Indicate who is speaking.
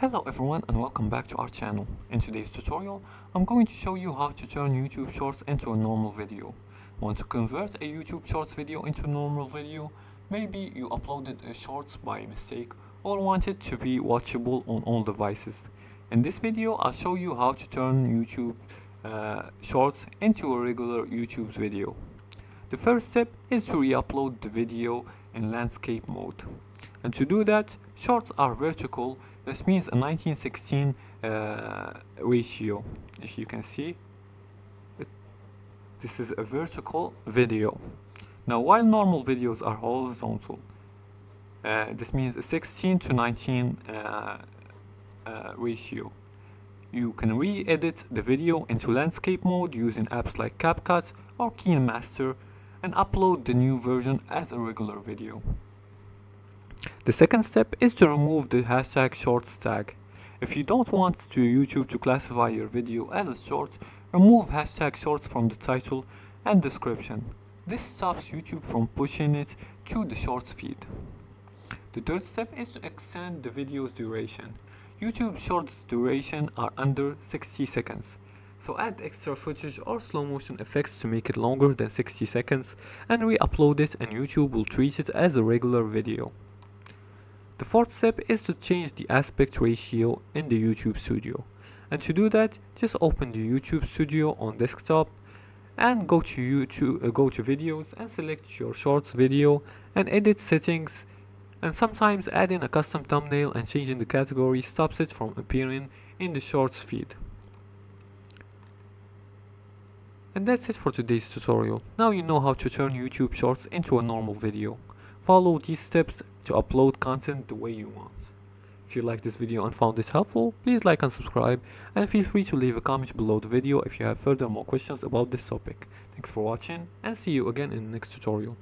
Speaker 1: Hello everyone and welcome back to our channel. In today's tutorial, I'm going to show you how to turn YouTube Shorts into a normal video. Want to convert a YouTube Shorts video into a normal video? Maybe you uploaded a Shorts by mistake or want it to be watchable on all devices. In this video, I'll show you how to turn YouTube Shorts into a regular YouTube video. The first step is to re-upload the video in landscape mode. And to do that, Shorts are vertical. This means a 1916 ratio. If you can see, this is a vertical video. Now, while normal videos are horizontal, this means a 16 to 19 ratio. You can re-edit the video into landscape mode using apps like CapCut or KineMaster and upload the new version as a regular video. The second step is to remove the hashtag shorts tag. If you don't want YouTube to classify your video as a short, remove hashtag shorts from the title and description. This stops YouTube from pushing it to the shorts feed. The third step is to extend the video's duration. YouTube shorts duration are under 60 seconds. So add extra footage or slow motion effects to make it longer than 60 seconds and re-upload it, and YouTube will treat it as a regular video. The fourth step is to change the aspect ratio in the YouTube Studio. And to do that, just open the YouTube Studio on desktop and go to videos and select your shorts video and edit settings, and sometimes adding a custom thumbnail and changing the category stops it from appearing in the shorts feed. And that's it for today's tutorial. Now you know how to turn YouTube Shorts into a normal video. Follow these steps to upload content the way you want. If you liked this video and found it helpful, please like and subscribe, and feel free to leave a comment below the video if you have further more questions about this topic. Thanks for watching, and see you again in the next tutorial.